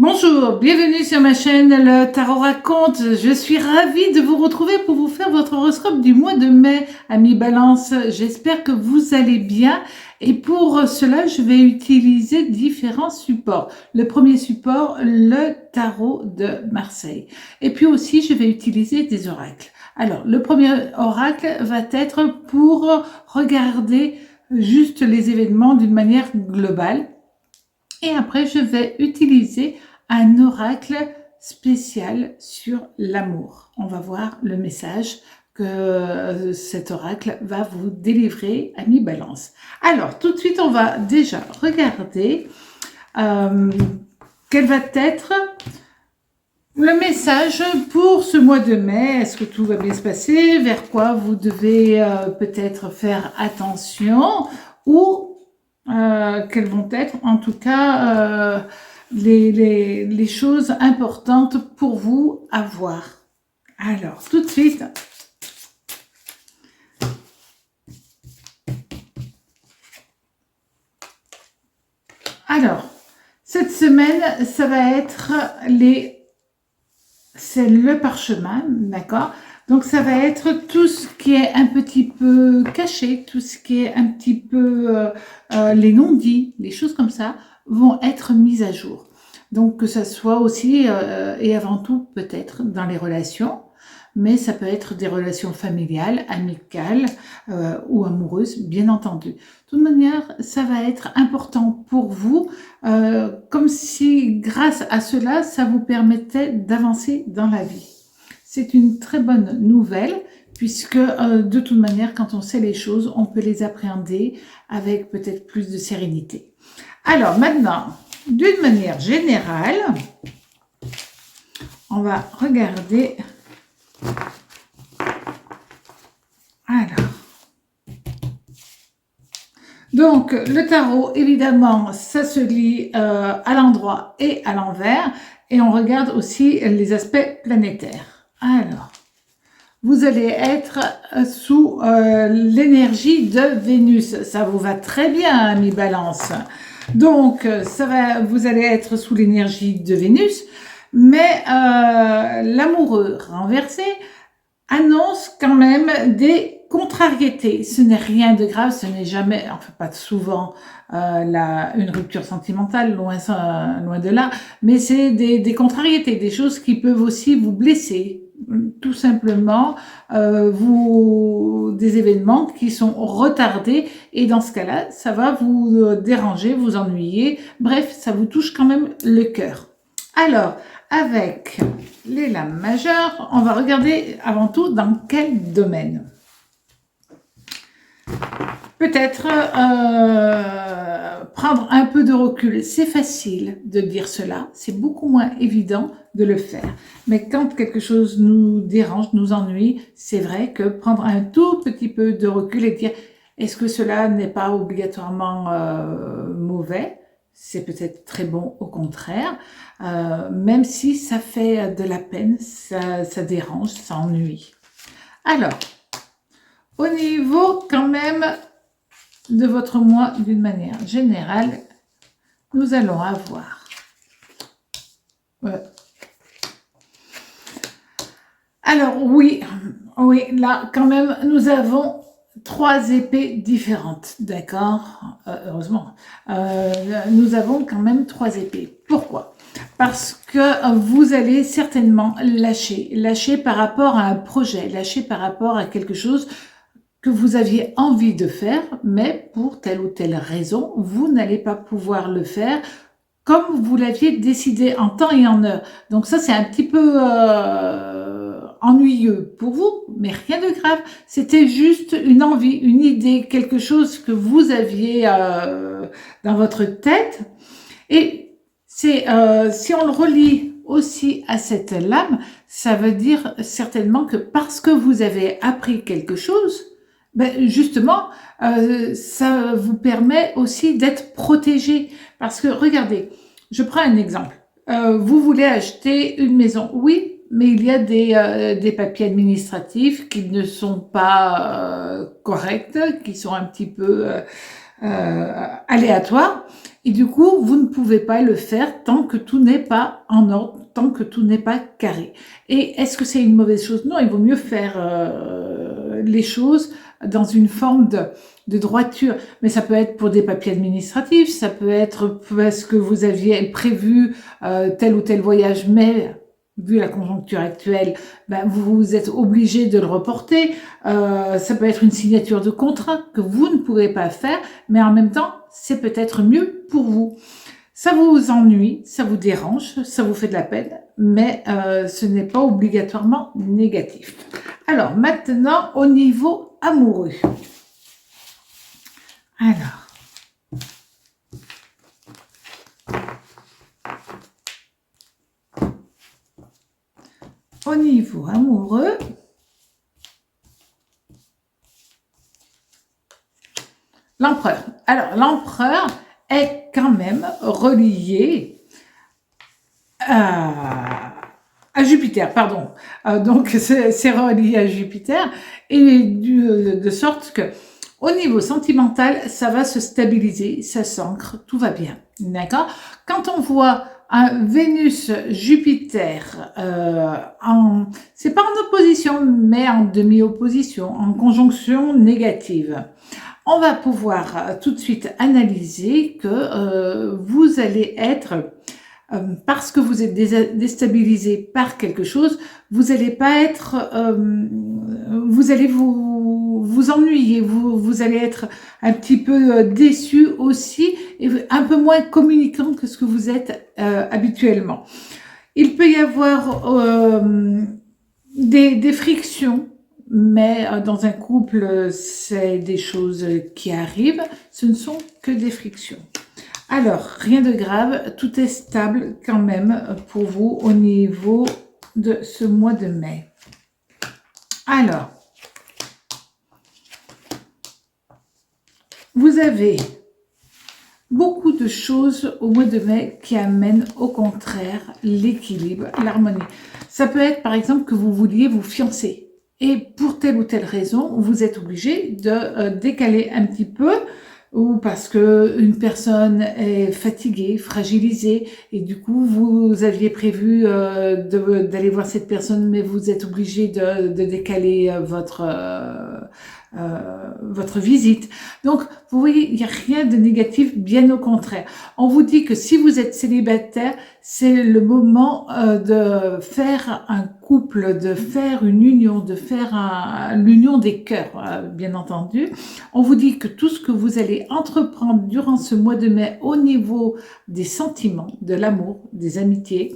Bonjour, bienvenue sur ma chaîne Le Tarot Raconte. Je suis ravie de vous retrouver pour vous faire votre horoscope du mois de mai, amis Balance. J'espère que vous allez bien et pour cela, je vais utiliser différents supports. Le premier support, le tarot de Marseille. Et puis aussi, je vais utiliser des oracles. Alors, le premier oracle va être pour regarder juste les événements d'une manière globale. Et après, je vais utiliser un oracle spécial sur l'amour. On va voir le message que cet oracle va vous délivrer, ami Balance. Alors, tout de suite, on va déjà regarder quel va être le message pour ce mois de mai. Est-ce que tout va bien se passer? Vers quoi vous devez peut-être faire attention? Ou quelles vont être en tout cas les choses importantes pour vous à voir. Alors, tout de suite. Alors, cette semaine, ça va être c'est le parchemin, d'accord? Donc, ça va être tout ce qui est un petit peu caché, tout ce qui est un petit peu les non-dits, les choses comme ça, vont être mises à jour. Donc, que ça soit aussi, et avant tout, peut-être dans les relations, mais ça peut être des relations familiales, amicales ou amoureuses, bien entendu. De toute manière, ça va être important pour vous, comme si, grâce à cela, ça vous permettait d'avancer dans la vie. C'est une très bonne nouvelle, puisque de toute manière, quand on sait les choses, on peut les appréhender avec peut-être plus de sérénité. Alors maintenant, d'une manière générale, on va regarder. Alors, donc le tarot, évidemment, ça se lit à l'endroit et à l'envers, et on regarde aussi les aspects planétaires. Alors, vous allez être sous l'énergie de Vénus. Ça vous va très bien, ami Balance. Donc, vous allez être sous l'énergie de Vénus, mais l'amoureux renversé annonce quand même des contrariétés. Ce n'est rien de grave, ce n'est jamais, enfin pas souvent, une rupture sentimentale, loin de là, mais c'est des contrariétés, des choses qui peuvent aussi vous blesser. Tout simplement, des événements qui sont retardés, et dans ce cas-là, ça va vous déranger, vous ennuyer, bref, ça vous touche quand même le cœur. Alors, avec les lames majeures, on va regarder avant tout dans quel domaine. Peut-être prendre un peu de recul. C'est facile de dire cela, c'est beaucoup moins évident de le faire. Mais quand quelque chose nous dérange, nous ennuie, c'est vrai que prendre un tout petit peu de recul et dire est-ce que cela n'est pas obligatoirement mauvais? C'est peut-être très bon au contraire, même si ça fait de la peine, ça dérange, ça ennuie. Alors, au niveau quand même de votre mois d'une manière générale, nous allons avoir alors oui, là quand même nous avons 3 épées différentes, d'accord, heureusement. Nous avons quand même 3 épées. Pourquoi? Parce que vous allez certainement lâcher par rapport à un projet, lâcher par rapport à quelque chose que vous aviez envie de faire, mais pour telle ou telle raison, vous n'allez pas pouvoir le faire comme vous l'aviez décidé en temps et en heure. Donc ça, c'est un petit peu ennuyeux pour vous, mais rien de grave. C'était juste une envie, une idée, quelque chose que vous aviez dans votre tête. Et si on le relie aussi à cette lame, ça veut dire certainement que parce que vous avez appris quelque chose, ben justement, ça vous permet aussi d'être protégé. Parce que, regardez, je prends un exemple. Vous voulez acheter une maison, oui, mais il y a des papiers administratifs qui ne sont pas corrects, qui sont un petit peu aléatoire. Et du coup, vous ne pouvez pas le faire tant que tout n'est pas en ordre, tant que tout n'est pas carré. Et est-ce que c'est une mauvaise chose? Non, il vaut mieux faire les choses dans une forme de droiture. Mais ça peut être pour des papiers administratifs, ça peut être parce que vous aviez prévu tel ou tel voyage, mais vu la conjoncture actuelle, ben, vous êtes obligé de le reporter. Ça peut être une signature de contrat que vous ne pouvez pas faire, mais en même temps, c'est peut-être mieux pour vous. Ça vous ennuie, ça vous dérange, ça vous fait de la peine, mais ce n'est pas obligatoirement négatif. Alors maintenant, au niveau amoureux. Alors, au niveau amoureux, l'empereur. Alors, l'empereur est quand même relié à Jupiter, pardon. Donc, c'est relié à Jupiter, et de sorte que au niveau sentimental, ça va se stabiliser, ça s'ancre, tout va bien. D'accord? Quand on voit un Vénus-Jupiter c'est pas en opposition, mais en demi-opposition, en conjonction négative, on va pouvoir tout de suite analyser que vous allez être, parce que vous êtes déstabilisé par quelque chose, vous allez pas être, vous allez vous ennuyer, vous allez être un petit peu déçu aussi, et un peu moins communicant que ce que vous êtes habituellement. Il peut y avoir des frictions, mais dans un couple, c'est des choses qui arrivent, ce ne sont que des frictions. Alors, rien de grave, tout est stable quand même pour vous au niveau de ce mois de mai. Alors, vous avez beaucoup de choses au mois de mai qui amènent au contraire l'équilibre, l'harmonie. Ça peut être par exemple que vous vouliez vous fiancer et pour telle ou telle raison, vous êtes obligé de décaler un petit peu, ou parce que une personne est fatiguée, fragilisée, et du coup vous aviez prévu d'aller voir cette personne, mais vous êtes obligé de décaler votre visite. Donc, vous voyez, il n'y a rien de négatif, bien au contraire. On vous dit que si vous êtes célibataire, c'est le moment de faire un couple, de faire une union, de faire l'union des cœurs, bien entendu. On vous dit que tout ce que vous allez entreprendre durant ce mois de mai au niveau des sentiments, de l'amour, des amitiés,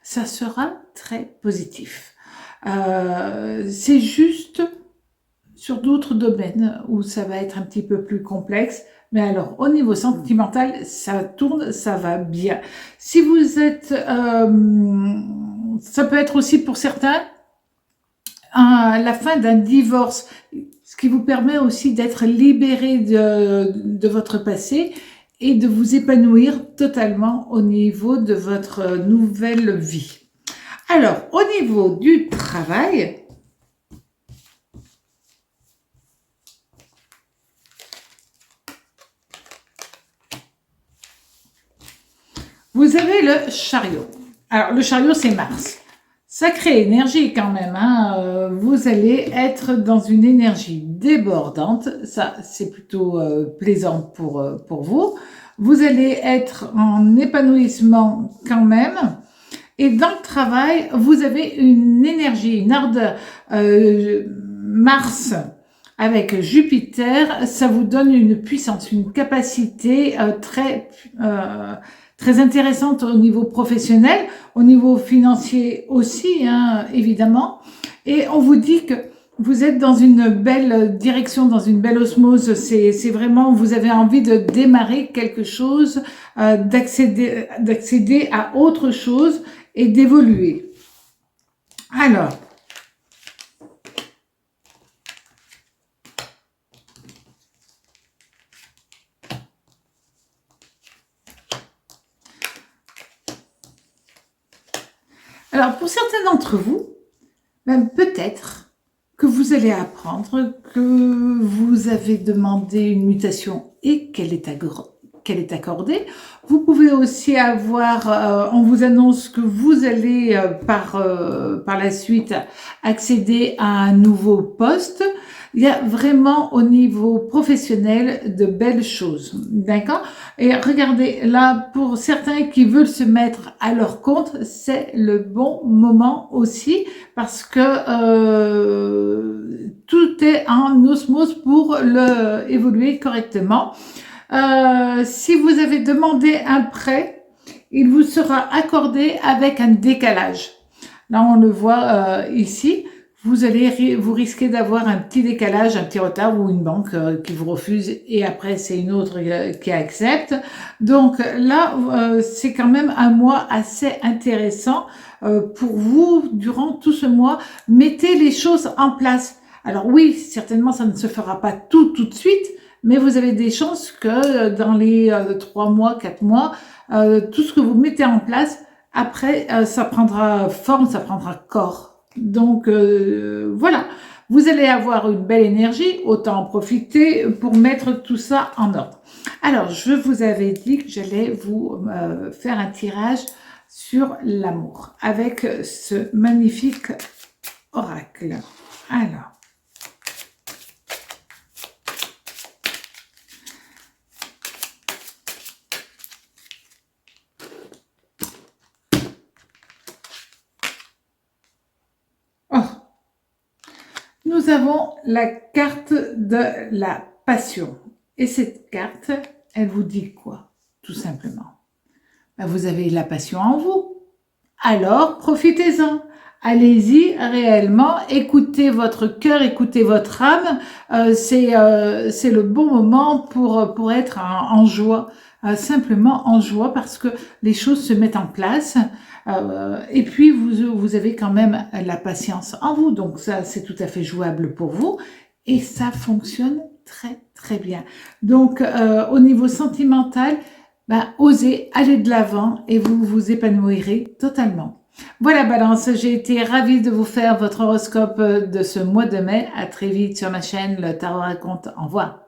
ça sera très positif. C'est juste sur d'autres domaines où ça va être un petit peu plus complexe. Mais alors, au niveau sentimental, ça tourne, ça va bien. Si vous êtes... ça peut être aussi pour certains la fin d'un divorce, ce qui vous permet aussi d'être libéré de votre passé et de vous épanouir totalement au niveau de votre nouvelle vie. Alors, au niveau du travail... Vous avez le chariot. Alors, le chariot, c'est Mars. Sacrée énergie quand même. Hein. Vous allez être dans une énergie débordante. Ça, c'est plutôt plaisant pour vous. Vous allez être en épanouissement quand même. Et dans le travail, vous avez une énergie, une ardeur. Mars avec Jupiter, ça vous donne une puissance, une capacité très intéressante au niveau professionnel, au niveau financier aussi, hein, évidemment. Et on vous dit que vous êtes dans une belle direction, dans une belle osmose. C'est vraiment, vous avez envie de démarrer quelque chose, d'accéder à autre chose et d'évoluer. Alors, pour certains d'entre vous, même peut-être que vous allez apprendre que vous avez demandé une mutation et qu'elle est accordée. Vous pouvez aussi avoir, on vous annonce que vous allez par la suite accéder à un nouveau poste. Il y a vraiment au niveau professionnel de belles choses, d'accord? Et regardez, là, pour certains qui veulent se mettre à leur compte, c'est le bon moment aussi parce que tout est en osmose pour évoluer correctement. Si vous avez demandé un prêt, il vous sera accordé avec un décalage. Là, on le voit ici. Vous risquez d'avoir un petit décalage, un petit retard ou une banque qui vous refuse et après c'est une autre qui accepte. Donc là, c'est quand même un mois assez intéressant pour vous durant tout ce mois. Mettez les choses en place. Alors oui, certainement ça ne se fera pas tout de suite, mais vous avez des chances que dans les 3 mois, 4 mois, tout ce que vous mettez en place, après ça prendra forme, ça prendra corps. Donc voilà, vous allez avoir une belle énergie, autant en profiter pour mettre tout ça en ordre. Alors, je vous avais dit que j'allais vous faire un tirage sur l'amour avec ce magnifique oracle. Alors, nous avons la carte de la passion. Et cette carte, elle vous dit quoi? Tout simplement. Ben, vous avez la passion en vous. Alors, profitez-en. Allez-y réellement, écoutez votre cœur, écoutez votre âme. C'est le bon moment pour être en joie, simplement en joie parce que les choses se mettent en place. Et puis, vous avez quand même la patience en vous. Donc, ça, c'est tout à fait jouable pour vous. Et ça fonctionne très, très bien. Donc, au niveau sentimental, ben, osez aller de l'avant et vous vous épanouirez totalement. Voilà Balance, j'ai été ravie de vous faire votre horoscope de ce mois de mai. À très vite sur ma chaîne, le Tarot Raconte. Au revoir.